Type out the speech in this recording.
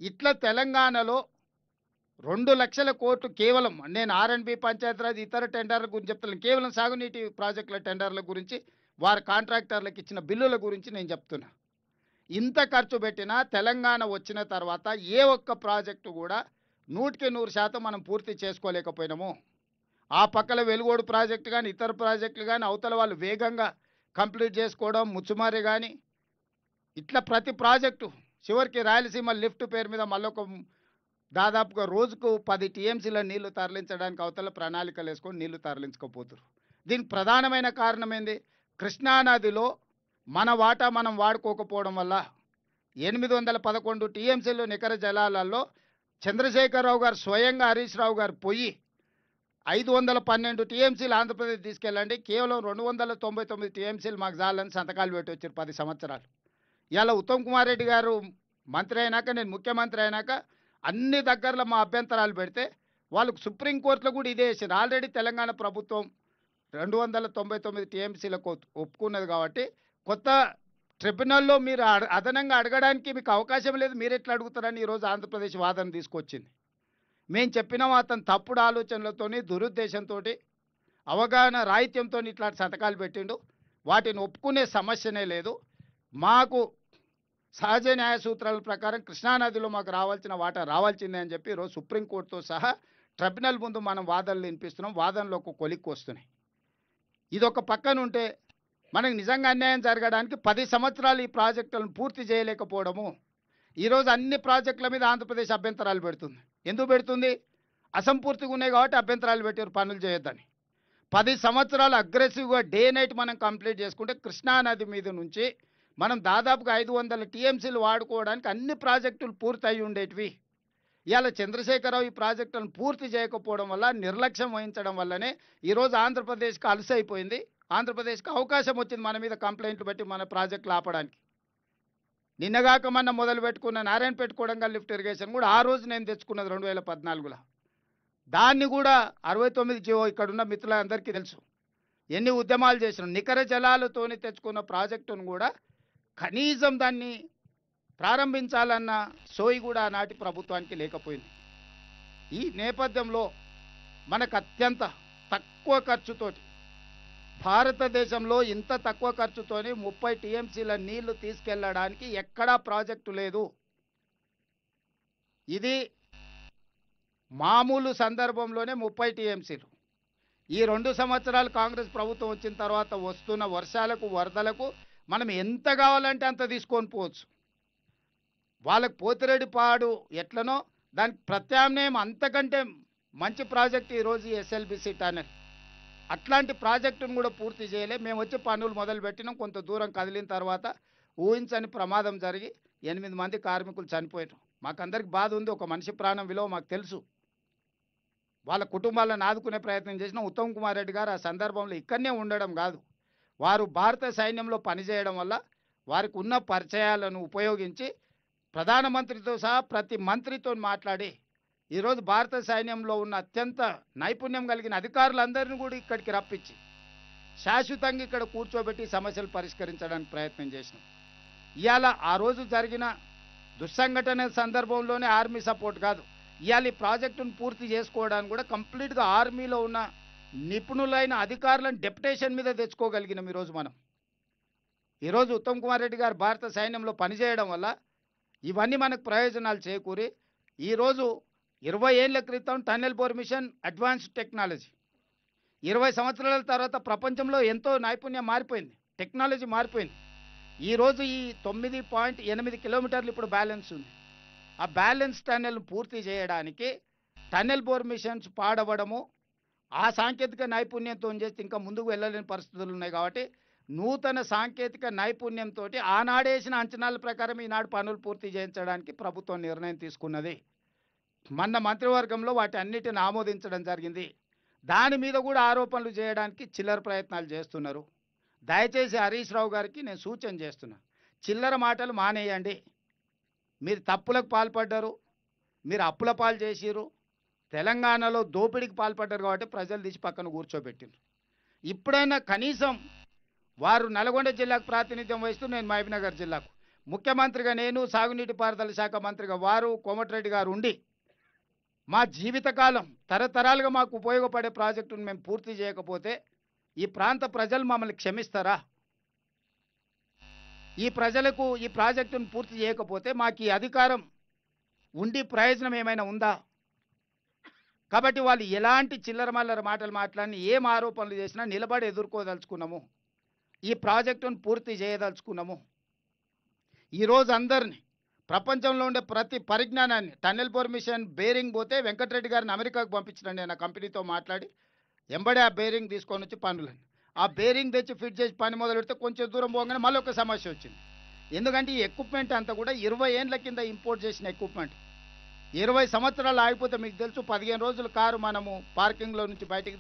ఇట్లా తెలంగాణలో 2,00,000 కోట్లు కేవలం నేను ఆర్ఎండ్బి పంచాయతీరాజ్ ఇతర టెండర్ల గురించి చెప్తున్నాను. కేవలం సాగునీటి ప్రాజెక్టుల టెండర్ల గురించి వారి కాంట్రాక్టర్లకు ఇచ్చిన బిల్లుల గురించి నేను చెప్తున్నా. ఇంత ఖర్చు పెట్టినా తెలంగాణ వచ్చిన తర్వాత ఏ ఒక్క ప్రాజెక్టు కూడా 100% మనం పూర్తి చేసుకోలేకపోయినాము. ఆ పక్కల వెలుగోడు ప్రాజెక్టు కానీ ఇతర ప్రాజెక్టులు కానీ అవతల వాళ్ళు వేగంగా కంప్లీట్ చేసుకోవడం, ముచ్చుమారి కానీ ఇట్లా ప్రతి ప్రాజెక్టు చివరికి రాయలసీమ లిఫ్ట్ పేరు మీద మళ్ళొక దాదాపుగా రోజుకు 10 టీఎంసీల నీళ్లు తరలించడానికి అవతల ప్రణాళికలు వేసుకొని నీళ్లు తరలించకపోతున్నారు. దీనికి ప్రధానమైన కారణం ఏంది? కృష్ణానదిలో మన వాటా మనం వాడుకోకపోవడం వల్ల 811 టీఎంసీలు నికర జలాలలో చంద్రశేఖరరావు గారు స్వయంగా హరీష్ రావు గారు పోయి 512 టీఎంసీలు ఆంధ్రప్రదేశ్ తీసుకెళ్ళండి, కేవలం 299 టీఎంసీలు మాకు చాలని సంతకాలు పెట్టి వచ్చారు 10 సంవత్సరాలు. ఇలా ఉత్తమ్ కుమార్ రెడ్డి గారు మంత్రి అయినాక, నేను ముఖ్యమంత్రి అయినాక అన్ని దగ్గరలో మా అభ్యంతరాలు పెడితే వాళ్ళకు సుప్రీంకోర్టులో కూడా ఇదే వేసారు. ఆల్రెడీ తెలంగాణ ప్రభుత్వం 299 టీఎంసీలకు ఒప్పుకున్నది కాబట్టి కొత్త ట్రిబ్యునల్లో మీరు అదనంగా అడగడానికి మీకు అవకాశం లేదు, మీరు ఎట్లా అడుగుతారని ఈరోజు ఆంధ్రప్రదేశ్ వాదన తీసుకొచ్చింది. మేము చెప్పినాం అతను తప్పుడు ఆలోచనలతోని దురుద్దేశంతో అవగాహన రాహిత్యంతో ఇట్లాంటి సంతకాలు పెట్టిండు. వాటిని ఒప్పుకునే సమస్యనే లేదు. మాకు సహజ న్యాయ సూత్రాల ప్రకారం కృష్ణానదిలో మాకు రావాల్సిన వాటా రావాల్సిందే అని చెప్పి ఈరోజు సుప్రీంకోర్టుతో సహా ట్రిబ్యునల్ ముందు మనం వాదనలు వినిపిస్తున్నాం. వాదనలో ఒక కొలిక్కి వస్తున్నాయి. ఇదొక పక్కన ఉంటే మనకు నిజంగా అన్యాయం జరగడానికి 10 సంవత్సరాలు ఈ ప్రాజెక్టులను పూర్తి చేయలేకపోవడము. ఈరోజు అన్ని ప్రాజెక్టుల మీద ఆంధ్రప్రదేశ్ అభ్యంతరాలు పెడుతుంది. ఎందుకు పెడుతుంది? అసంపూర్తిగా ఉన్నాయి కాబట్టి అభ్యంతరాలు పెట్టారు, పనులు చేయొద్దని. 10 సంవత్సరాలు అగ్రెసివ్గా డే నైట్ మనం కంప్లీట్ చేసుకుంటే కృష్ణానది మీద నుంచి మనం దాదాపుగా 500 టీఎంసీలు వాడుకోవడానికి అన్ని ప్రాజెక్టులు పూర్తి అయి ఉండేటివి. ఇవాళ చంద్రశేఖరరావు ఈ ప్రాజెక్టులను పూర్తి చేయకపోవడం వల్ల, నిర్లక్ష్యం వహించడం వల్లనే ఈరోజు ఆంధ్రప్రదేశ్కి అలసైపోయింది. ఆంధ్రప్రదేశ్కి అవకాశం వచ్చింది మన మీద కంప్లైంట్లు పెట్టి మన ప్రాజెక్టులు ఆపడానికి. నిన్నగాక మొన్న మొదలు పెట్టుకున్న నారాయణపేట కొడంగల్ లిఫ్ట్ ఇరిగేషన్ కూడా ఆ రోజు నేను తెచ్చుకున్నది 2014లో. దాన్ని కూడా 69 జీవో ఇక్కడున్న మిత్రులందరికీ తెలుసు. ఎన్ని ఉద్యమాలు చేసినాం. నికర జలాలతోని తెచ్చుకున్న ప్రాజెక్టును కూడా కనీసం దాన్ని ప్రారంభించాలన్న సోయి కూడా ఆనాటి ప్రభుత్వానికి లేకపోయింది. ఈ నేపథ్యంలో మనకు అత్యంత తక్కువ ఖర్చుతోటి, భారతదేశంలో ఇంత తక్కువ ఖర్చుతోని 30 టీఎంసీల నీళ్లు తీసుకెళ్లడానికి ఎక్కడా ప్రాజెక్టు లేదు. ఇది మామూలు సందర్భంలోనే 30 టీఎంసీలు. ఈ 2 సంవత్సరాలు కాంగ్రెస్ ప్రభుత్వం వచ్చిన తర్వాత వస్తున్న వర్షాలకు, వరదలకు మనం ఎంత కావాలంటే అంత తీసుకొని పోవచ్చు. వాళ్ళకు పోతిరెడ్డిపాడు ఎట్లనో దానికి ప్రత్యామ్నాయం అంతకంటే మంచి ప్రాజెక్టు ఈరోజు ఎస్ఎల్బిసి టనల్. అట్లాంటి ప్రాజెక్టును కూడా పూర్తి చేయలే. మేము వచ్చి పనులు మొదలు పెట్టినాం. కొంత దూరం కదిలిన తర్వాత ఊహించని ప్రమాదం జరిగి 8 మంది కార్మికులు చనిపోయారు. మాకందరికి బాధ ఉంది. ఒక మనిషి ప్రాణం విలువ మాకు తెలుసు. వాళ్ళ కుటుంబాలను ఆదుకునే ప్రయత్నం చేసిన ఉత్తమ్ కుమార్ రెడ్డి గారు ఆ సందర్భంలో ఇక్కడనే ఉండడం కాదు, వారు భారత సైన్యంలో పనిచేయడం వల్ల వారికి ఉన్న పరిచయాలను ఉపయోగించి ప్రధానమంత్రితో సహా ప్రతి మంత్రితో మాట్లాడి ఈరోజు భారత సైన్యంలో ఉన్న అత్యంత నైపుణ్యం కలిగిన అధికారులందరినీ కూడా ఇక్కడికి రప్పించి శాశ్వతంగా ఇక్కడ కూర్చోబెట్టి సమస్యలు పరిష్కరించడానికి ప్రయత్నం చేసినాం. ఇవాళ ఆ రోజు జరిగిన దుస్సంఘటన సందర్భంలోనే ఆర్మీ సపోర్ట్ కాదు, ఇవాళ ఈ ప్రాజెక్టును పూర్తి చేసుకోవడానికి కూడా కంప్లీట్గా ఆర్మీలో ఉన్న నిపుణులైన అధికారులను డెప్యుటేషన్ మీద తెచ్చుకోగలిగినాం. ఈరోజు ఉత్తమ్ కుమార్ రెడ్డి గారు భారత సైన్యంలో పనిచేయడం వల్ల ఇవన్నీ మనకు ప్రయోజనాలు చేకూరి ఈరోజు 20 ఏళ్ల క్రితం tunnel bore machine advanced technology, 20 సంవత్సరాల తర్వాత ప్రపంచంలో ఎంతో నైపుణ్యం మారిపోయింది, టెక్నాలజీ మారిపోయింది. ఈరోజు ఈ 9.8 కిలోమీటర్లు ఇప్పుడు బ్యాలెన్స్ ఉంది. ఆ బ్యాలెన్స్ టన్నెల్ను పూర్తి చేయడానికి టన్నెల్ బోర్ మిషన్స్ పాడవడము, ఆ సాంకేతిక నైపుణ్యంతో చేస్తే ఇంకా ముందుకు వెళ్ళలేని పరిస్థితులు ఉన్నాయి. కాబట్టి నూతన సాంకేతిక నైపుణ్యంతో ఆనాడేసిన అంచనాల ప్రకారం ఈనాడు పనులు పూర్తి చేయించడానికి ప్రభుత్వం నిర్ణయం తీసుకున్నది. మన మంత్రివర్గంలో వాటి అన్నిటిని ఆమోదించడం జరిగింది. దాని మీద కూడా ఆరోపణలు చేయడానికి చిల్లర ప్రయత్నాలు చేస్తున్నారు. దయచేసి హరీష్ రావు గారికి నేను సూచన చేస్తున్నా, చిల్లర మాటలు మానేయండి. మీరు తప్పులకు పాల్పడ్డారు, మీరు అప్పుల పాలు చేసిరు, తెలంగాణలో దోపిడీకి పాల్పడ్డారు కాబట్టి ప్రజలు తీసి పక్కన కూర్చోబెట్టిండ్రు. ఇప్పుడైనా కనీసం వారు నల్గొండ జిల్లాకు ప్రాతినిధ్యం వహిస్తూ నేను మహబూబ్నగర్ జిల్లాకు ముఖ్యమంత్రిగా నేను, సాగునీటి పారుదల శాఖ మంత్రిగా వారు, కోమటిరెడ్డి గారు ఉండి మా జీవితకాలం తరతరాలుగా మాకు ఉపయోగపడే ప్రాజెక్టును మేము పూర్తి చేయకపోతే ఈ ప్రాంత ప్రజలు మమ్మల్ని క్షమిస్తారా? ఈ ప్రజలకు ఈ ప్రాజెక్టును పూర్తి చేయకపోతే మాకు ఈ అధికారం ఉండి ప్రయోజనం ఏమైనా ఉందా? కాబట్టి వాళ్ళు ఎలాంటి చిల్లర మల్లర మాటలు మాట్లాడిన ఏం ఆరోపణలు చేసినా నిలబడి ఎదుర్కోదలుచుకున్నాము. ఈ ప్రాజెక్టును పూర్తి చేయదలుచుకున్నాము. ఈరోజు అందరినీ ప్రపంచంలో ఉండే ప్రతి పరిజ్ఞానాన్ని టన్నెల్ పర్మిషన్ బేరింగ్ పోతే వెంకటరెడ్డి గారిని అమెరికాకు పంపించినండి నేను ఆ కంపెనీతో మాట్లాడి ఎంబడే ఆ బేరింగ్ తీసుకొని వచ్చి పనులని ఆ బేరింగ్ తెచ్చి ఫిట్ చేసి పని మొదలు పెడితే కొంచెం దూరం పోగానే మళ్ళీ ఒక సమస్య వచ్చింది. ఎందుకంటే ఈ ఎక్విప్మెంట్ అంతా కూడా 20 ఏండ్ల కింద ఇంపోర్ట్ చేసిన ఎక్విప్మెంట్. 20 సంవత్సరాలు ఆగిపోతే మీకు తెలుసు 15 రోజులు కారు మనము పార్కింగ్లో నుంచి బయటికి